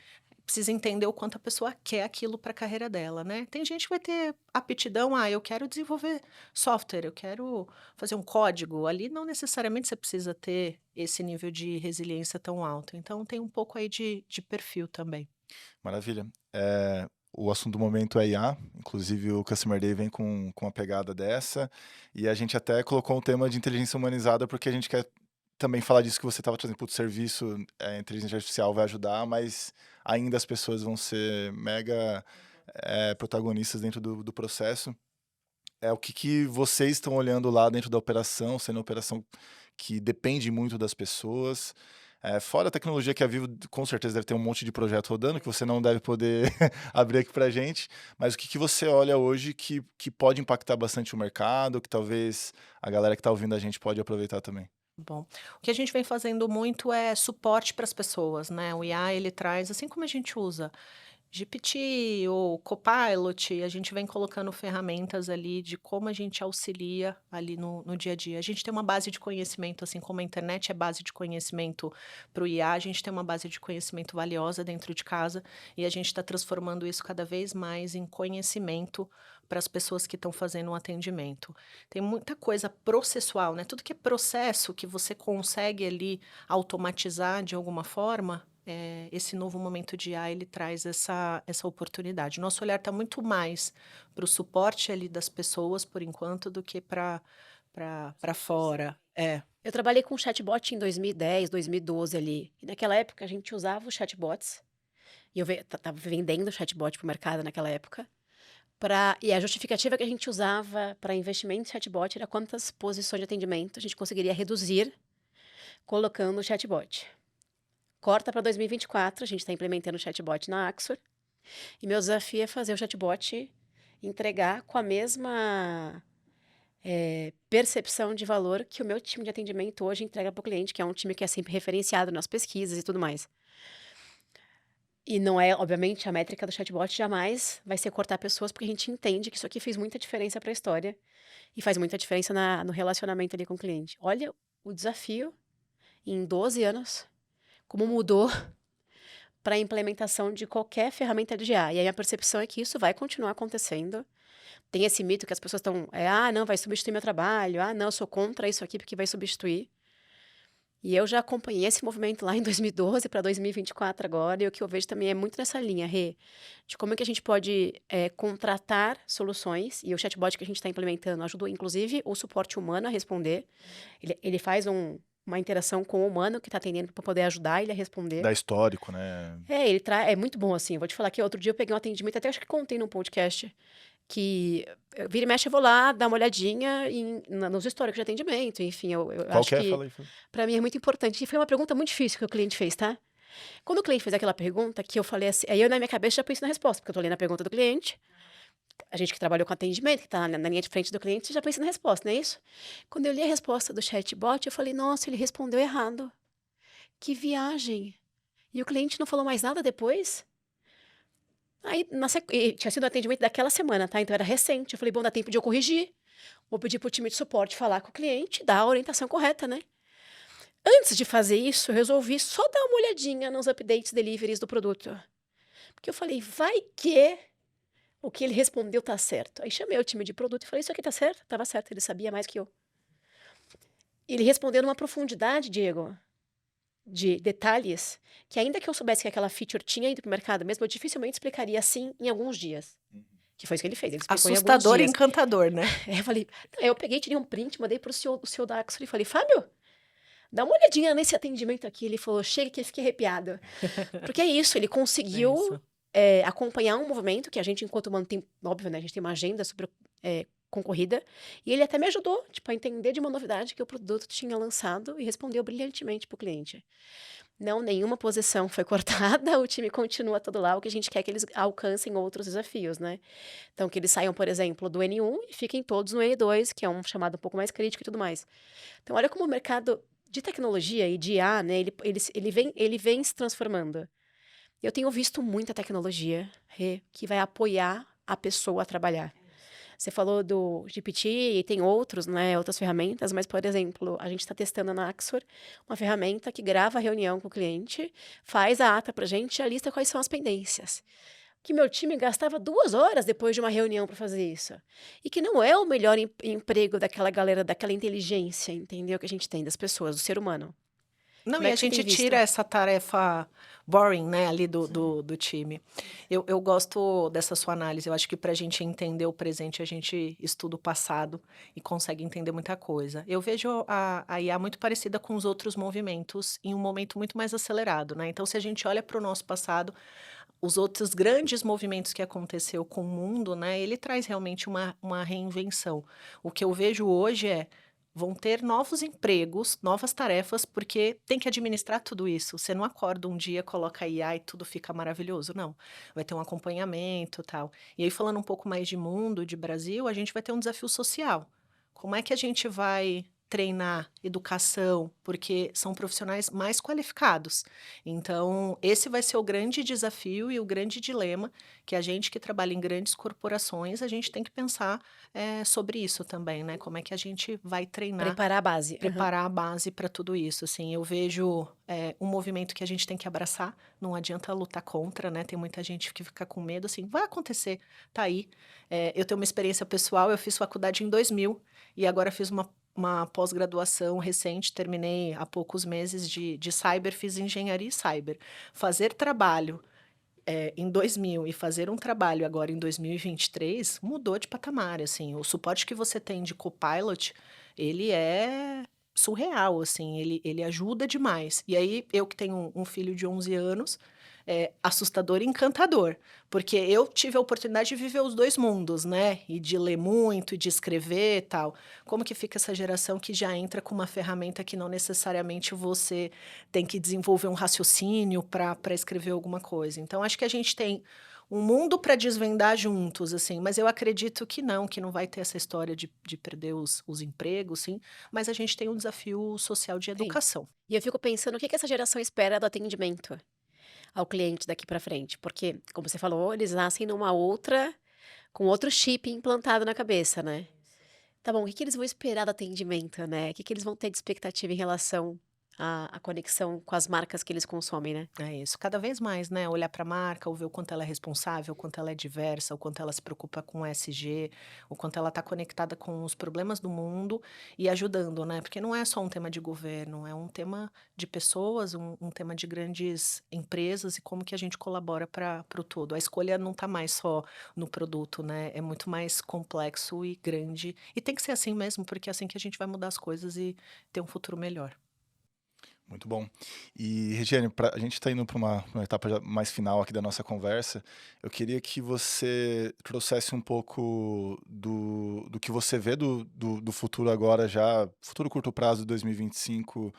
Precisa entender o quanto a pessoa quer aquilo para a carreira dela, né. Tem gente que vai ter aptidão, eu quero desenvolver software, eu quero fazer um código, ali não necessariamente você precisa ter esse nível de resiliência tão alto, então tem um pouco aí de perfil também. Maravilha. O assunto do momento é IA, inclusive o Customer Day vem com uma pegada dessa, e a gente até colocou um tema de inteligência humanizada, porque a gente quer também falar disso que você estava trazendo, putz, serviço, inteligência artificial vai ajudar, mas ainda as pessoas vão ser mega, protagonistas dentro do processo. é o que vocês estão olhando lá dentro da operação, sendo uma operação que depende muito das pessoas. Fora a tecnologia que a Vivo com certeza deve ter um monte de projeto rodando, que você não deve poder abrir aqui pra gente, mas o que você olha hoje que pode impactar bastante o mercado, que talvez a galera que está ouvindo a gente pode aproveitar também? Bom, o que a gente vem fazendo muito é suporte para as pessoas, né, o IA ele traz, assim como a gente usa GPT ou Copilot, a gente vem colocando ferramentas ali de como a gente auxilia ali no dia a dia. A gente tem uma base de conhecimento, assim como a internet é base de conhecimento para o IA, a gente tem uma base de conhecimento valiosa dentro de casa e a gente está transformando isso cada vez mais em conhecimento para as pessoas que estão fazendo um atendimento. Tem muita coisa processual, né? Tudo que é processo que você consegue ali automatizar de alguma forma, esse novo momento de IA, ele traz essa oportunidade. Nosso olhar está muito mais para o suporte ali das pessoas, por enquanto, do que para fora. Eu trabalhei com chatbot em 2010, 2012 ali. E naquela época a gente usava os chatbots. E eu estava vendendo chatbot para o mercado naquela época. E a justificativa que a gente usava para investimento em chatbot era quantas posições de atendimento a gente conseguiria reduzir colocando o chatbot. Corta para 2024, a gente está implementando o chatbot na Axor. E meu desafio é fazer o chatbot entregar com a mesma percepção de valor que o meu time de atendimento hoje entrega para o cliente, que é um time que é sempre referenciado nas pesquisas e tudo mais. E não é, obviamente, a métrica do chatbot jamais vai ser cortar pessoas, porque a gente entende que isso aqui fez muita diferença para a história e faz muita diferença no relacionamento ali com o cliente. Olha o desafio em 12 anos, como mudou para a implementação de qualquer ferramenta de IA. E aí a percepção é que isso vai continuar acontecendo. Tem esse mito que as pessoas estão, não, vai substituir meu trabalho, não, eu sou contra isso aqui porque vai substituir. E eu já acompanhei esse movimento lá em 2012 para 2024 agora, e o que eu vejo também é muito nessa linha, Rê, de como é que a gente pode contratar soluções, e o chatbot que a gente está implementando ajudou, inclusive, o suporte humano a responder. Ele faz uma interação com o humano que está atendendo para poder ajudar ele a responder. Dá histórico, né? É muito bom, assim. Vou te falar que outro dia eu peguei um atendimento, até acho que contei num podcast, que vira e mexe eu vou lá dar uma olhadinha nos históricos de atendimento, enfim, eu Qual acho que é? que Fala aí. para mim é muito importante. E foi uma pergunta muito difícil que o cliente fez, tá? Quando o cliente fez aquela pergunta, que eu falei assim, aí eu na minha cabeça já pensei na resposta, porque eu tô lendo a pergunta do cliente, a gente que trabalhou com atendimento, que tá na linha de frente do cliente, já pensa na resposta, não é isso? Quando eu li a resposta do chatbot, eu falei, nossa, ele respondeu errado. Que viagem! E o cliente não falou mais nada depois? Aí, e tinha sido o atendimento daquela semana, tá? Então era recente. Eu falei, bom, dá tempo de eu corrigir. Vou pedir pro time de suporte falar com o cliente, dar a orientação correta, né? Antes de fazer isso, eu resolvi só dar uma olhadinha nos updates deliveries do produto. Porque eu falei, vai que o que ele respondeu tá certo. Aí chamei o time de produto e falei, isso aqui tá certo? Tava certo, ele sabia mais que eu. Ele respondeu numa profundidade, Diego, de detalhes, que ainda que eu soubesse que aquela feature tinha ido pro mercado mesmo, eu dificilmente explicaria assim em alguns dias. Que foi isso que ele fez. Ele explicou Assustador em e alguns dias. encantador, né? Eu peguei, tirei um print, mandei pro CEO da Axel e falei, Fábio, dá uma olhadinha nesse atendimento aqui. Ele falou, chega que eu fiquei arrepiado. Porque é isso, ele conseguiu acompanhar um movimento que a gente, enquanto mantém, óbvio, né, a gente tem uma agenda super concorrida, e ele até me ajudou, tipo, a entender de uma novidade que o produto tinha lançado e respondeu brilhantemente pro cliente. Não, nenhuma posição foi cortada, o time continua todo lá, o que a gente quer é que eles alcancem outros desafios, né? Então, que eles saiam, por exemplo, do N1 e fiquem todos no N2, que é um chamado um pouco mais crítico e tudo mais. Então, olha como o mercado de tecnologia e de IA, né, ele vem se transformando. Eu tenho visto muita tecnologia que vai apoiar a pessoa a trabalhar. Você falou do GPT e tem outros, né, outras ferramentas, mas, por exemplo, a gente está testando na Axor uma ferramenta que grava a reunião com o cliente, faz a ata para a gente e a lista quais são as pendências. Que meu time gastava 2 horas depois de uma reunião para fazer isso. E que não é o melhor emprego daquela galera, daquela inteligência, entendeu? Que a gente tem das pessoas, do ser humano. Não, Como e é a que você tem gente visto? tira essa tarefa boring, né, ali do time. Eu gosto dessa sua análise. Eu acho que para a gente entender o presente, a gente estuda o passado e consegue entender muita coisa. Eu vejo a IA muito parecida com os outros movimentos em um momento muito mais acelerado, né? Então, se a gente olha para o nosso passado, os outros grandes movimentos que aconteceu com o mundo, né, ele traz realmente uma reinvenção. O que eu vejo hoje é, vão ter novos empregos, novas tarefas, porque tem que administrar tudo isso. Você não acorda um dia, coloca IA e tudo fica maravilhoso, não. Vai ter um acompanhamento, tal. E aí falando um pouco mais de mundo, de Brasil, a gente vai ter um desafio social. Como é que a gente vai treinar educação? Porque são profissionais mais qualificados. Então, esse vai ser o grande desafio e o grande dilema que a gente que trabalha em grandes corporações, a gente tem que pensar sobre isso também, né? Como é que a gente vai treinar, Preparar a base. Aham. preparar a base para tudo isso. Assim, eu vejo um movimento que a gente tem que abraçar, não adianta lutar contra, né? Tem muita gente que fica com medo, assim, vai acontecer, tá aí. Eu tenho uma experiência pessoal, eu fiz faculdade em 2000 e agora fiz uma pós-graduação recente, terminei há poucos meses de cyber, fiz engenharia e cyber. Fazer trabalho em 2000 e fazer um trabalho agora em 2023 mudou de patamar, assim. O suporte que você tem de Copilot, ele é surreal, assim, ele ajuda demais. E aí, eu que tenho um filho de 11 anos, é assustador e encantador, porque eu tive a oportunidade de viver os 2 mundos, né, e de ler muito, e de escrever e tal. Como que fica essa geração que já entra com uma ferramenta que não necessariamente você tem que desenvolver um raciocínio para escrever alguma coisa. Então, acho que a gente tem um mundo para desvendar juntos, assim, mas eu acredito que não vai ter essa história de perder os empregos, sim, mas a gente tem um desafio social de Sim. educação. E eu fico pensando o que que essa geração espera do atendimento ao cliente daqui pra frente, porque, como você falou, eles nascem numa outra com outro chip implantado na cabeça, né. Tá bom, o que que eles vão esperar do atendimento, né? O que que eles vão ter de expectativa em relação à conexão com as marcas que eles consomem, né? É isso, cada vez mais, né, olhar para a marca, ou ver o quanto ela é responsável, o quanto ela é diversa, o quanto ela se preocupa com o ESG, o quanto ela está conectada com os problemas do mundo e ajudando, né, porque não é só um tema de governo, é um tema de pessoas, um tema de grandes empresas e como que a gente colabora para o todo. A escolha não está mais só no produto, né, é muito mais complexo e grande, e tem que ser assim mesmo, porque é assim que a gente vai mudar as coisas e ter um futuro melhor. Muito bom. E, Regiane, a gente está indo para uma etapa mais final aqui da nossa conversa. Eu queria que você trouxesse um pouco do que você vê do futuro agora, já, futuro curto prazo de 2025,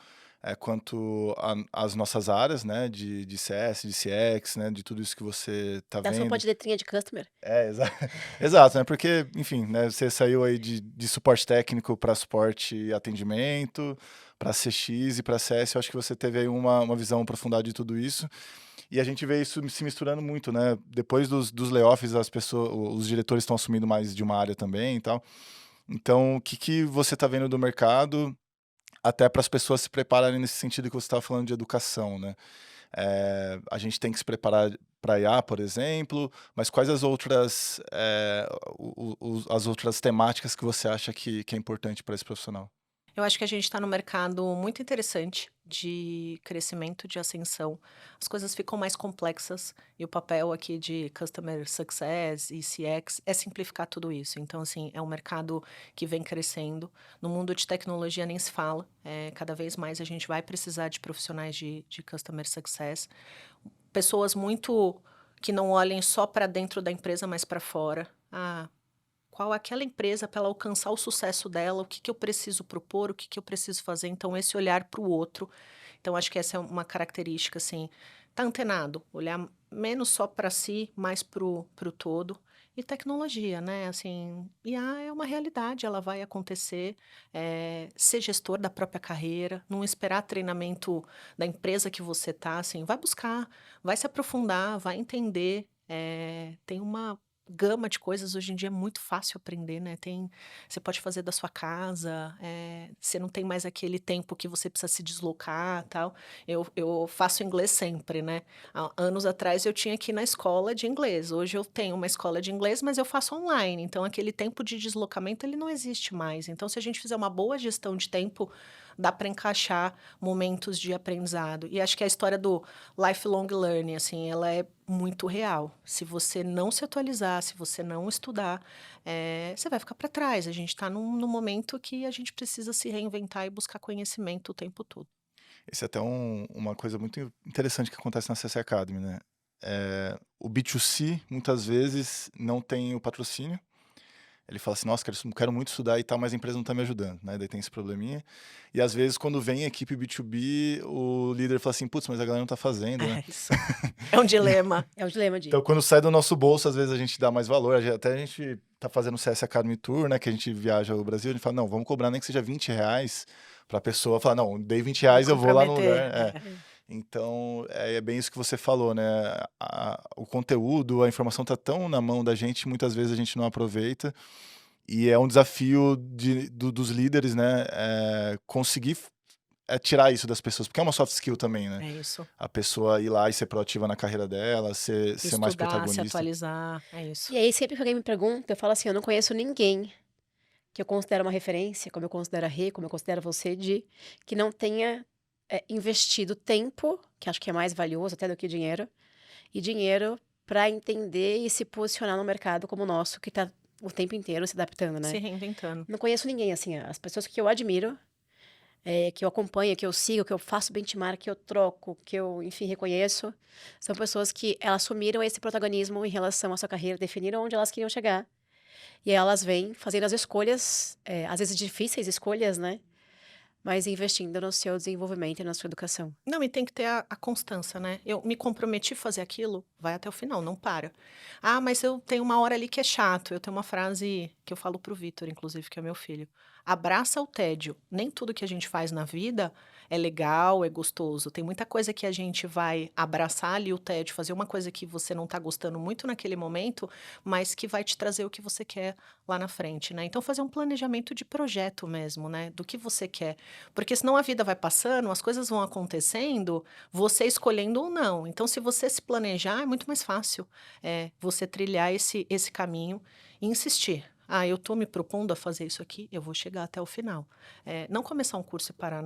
quanto às nossas áreas, né, de CS, de CX, né, de tudo isso que você está Da sopa vendo. de letrinha de customer. Exato, né? Porque, enfim, né? Você saiu aí de suporte técnico para suporte e atendimento, para CX e para CS. Eu acho que você teve aí uma visão aprofundada de tudo isso. E a gente vê isso se misturando muito, né? Depois dos layoffs, as pessoas, os diretores estão assumindo mais de uma área também e tal. Então, o que que você está vendo do mercado, até para as pessoas se prepararem nesse sentido que você estava falando de educação, né? A gente tem que se preparar para IA, por exemplo, mas quais as outras, as outras temáticas que você acha que é importante para esse profissional? Eu acho que a gente está num mercado muito interessante de crescimento, de ascensão. As coisas ficam mais complexas e o papel aqui de Customer Success e CX é simplificar tudo isso. Então, assim, é um mercado que vem crescendo. No mundo de tecnologia nem se fala. Cada vez mais a gente vai precisar de profissionais de Customer Success. Pessoas muito que não olhem só para dentro da empresa, mas para fora. Qual aquela empresa para ela alcançar o sucesso dela, o que que eu preciso propor, o que que eu preciso fazer, então esse olhar para o outro. Então acho que essa é uma característica, assim, tá antenado, olhar menos só para si, mais para o todo. E tecnologia, né, assim, IA é uma realidade, ela vai acontecer, ser gestor da própria carreira, não esperar treinamento da empresa que você tá, assim, vai buscar, vai se aprofundar, vai entender, tem uma gama de coisas, hoje em dia é muito fácil aprender, né, você pode fazer da sua casa, você não tem mais aquele tempo que você precisa se deslocar, tal. Eu faço inglês sempre, né. Há anos atrás eu tinha que ir na escola de inglês, hoje eu tenho uma escola de inglês, mas eu faço online, então aquele tempo de deslocamento ele não existe mais. Então se a gente fizer uma boa gestão de tempo, dá para encaixar momentos de aprendizado. E acho que a história do lifelong learning, assim, ela é muito real. Se você não se atualizar, se você não estudar, você vai ficar para trás. A gente está num momento que a gente precisa se reinventar e buscar conhecimento o tempo todo. Esse é até uma coisa muito interessante que acontece na CC Academy, né? o B2C, muitas vezes, não tem o patrocínio. Ele fala assim, nossa, quero muito estudar e tal, mas a empresa não está me ajudando, né? Daí tem esse probleminha. E às vezes, quando vem a equipe B2B, o líder fala assim, putz, mas a galera não está fazendo, né? É isso. É um dilema. É o dilema de. Então, quando sai do nosso bolso, às vezes a gente dá mais valor. Até a gente tá fazendo o CS Academy Tour, né? Que a gente viaja ao Brasil, a gente fala, não, vamos cobrar nem que seja R$ 20 pra pessoa falar, não, dei R$ 20, eu vou lá no lugar. Então, é bem isso que você falou, né? O conteúdo, a informação tá tão na mão da gente, muitas vezes a gente não aproveita. E é um desafio dos líderes, né? Conseguir tirar isso das pessoas, porque é uma soft skill também, né? É isso. A pessoa ir lá e ser proativa na carreira dela, ser mais Estudar, se protagonista. atualizar, é isso. E aí, sempre que alguém me pergunta, eu falo assim: eu não conheço ninguém que eu considero uma referência, como eu considero a Rê, como eu considero você, que não tenha investido tempo, que acho que é mais valioso até do que dinheiro, e dinheiro para entender e se posicionar no mercado como o nosso, que está o tempo inteiro se adaptando, né? Se reinventando. Não conheço ninguém, assim, as pessoas que eu admiro, que eu acompanho, que eu sigo, que eu faço benchmark, que eu troco, que eu, enfim, reconheço, são pessoas que elas assumiram esse protagonismo em relação à sua carreira, definiram onde elas queriam chegar, e aí elas vêm fazendo as escolhas, às vezes difíceis escolhas, né? Mas investindo no seu desenvolvimento e na sua educação. Não, e tem que ter a constância, né? Eu me comprometi a fazer aquilo, vai até o final, não para. Ah, mas eu tenho uma hora ali que é chato. Eu tenho uma frase que eu falo pro Vitor, inclusive, que é meu filho. Abraça o tédio. Nem tudo que a gente faz na vida é legal, é gostoso. Tem muita coisa que a gente vai abraçar ali o tédio, fazer uma coisa que você não tá gostando muito naquele momento, mas que vai te trazer o que você quer lá na frente, né? Então, fazer um planejamento de projeto mesmo, né? Do que você quer. Porque senão a vida vai passando, as coisas vão acontecendo, você escolhendo ou não. Então, se você se planejar, é muito mais fácil você trilhar esse caminho e insistir. Ah, eu estou me propondo a fazer isso aqui, eu vou chegar até o final. Não começar um curso e parar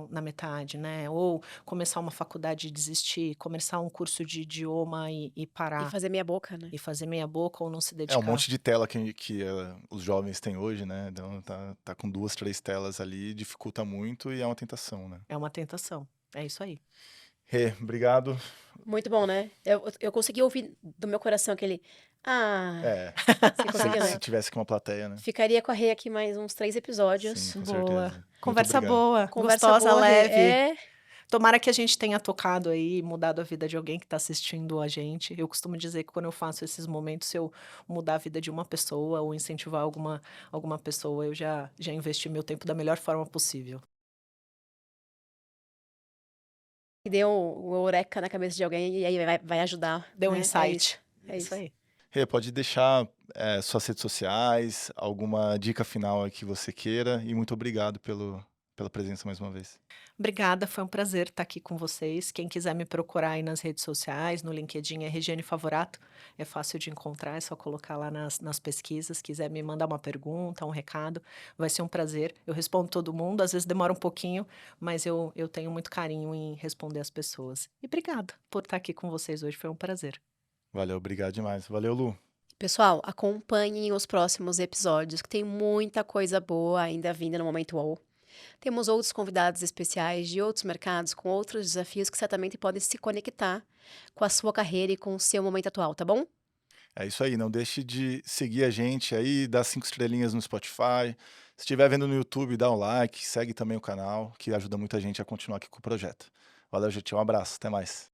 na metade, né? Ou começar uma faculdade e desistir, começar um curso de idioma e parar. E fazer meia boca, né? E fazer meia boca ou não se Um dedicar. monte de tela que os jovens têm hoje, né? Então tá com 2, 3 telas ali, dificulta muito e é uma tentação, né? É uma tentação. É isso aí. Rê, obrigado. Muito bom, né? Eu consegui ouvir do meu coração aquele. Ah, você conseguiu, Se né? tivesse aqui uma plateia, né? Ficaria com a Rê aqui mais uns 3 episódios. Sim, com Boa. certeza. Muito Conversa obrigado. boa, Conversa gostosa, boa, Rê. leve. Tomara que a gente tenha tocado aí, mudado a vida de alguém que está assistindo a gente. Eu costumo dizer que quando eu faço esses momentos, se eu mudar a vida de uma pessoa ou incentivar alguma pessoa, eu já investi meu tempo da melhor forma possível. E deu o eureka na cabeça de alguém e aí vai ajudar. Deu um né? insight. É isso. aí. Rê, pode deixar suas redes sociais, alguma dica final que você queira e muito obrigado pela presença mais uma vez. Obrigada, foi um prazer estar aqui com vocês. Quem quiser me procurar aí nas redes sociais, no LinkedIn é Regiane Favorato, é fácil de encontrar, é só colocar lá nas pesquisas. Quiser me mandar uma pergunta, um recado, vai ser um prazer. Eu respondo todo mundo, às vezes demora um pouquinho, mas eu tenho muito carinho em responder as pessoas. E obrigada por estar aqui com vocês hoje, foi um prazer. Valeu, obrigado demais. Valeu, Lu. Pessoal, acompanhem os próximos episódios, que tem muita coisa boa ainda vinda no Momento UOL. Temos outros convidados especiais de outros mercados, com outros desafios que certamente podem se conectar com a sua carreira e com o seu momento atual, tá bom? É isso aí, não deixe de seguir a gente aí, dar 5 estrelinhas no Spotify. Se estiver vendo no YouTube, dá um like, segue também o canal, que ajuda muita gente a continuar aqui com o projeto. Valeu, gente, um abraço, até mais.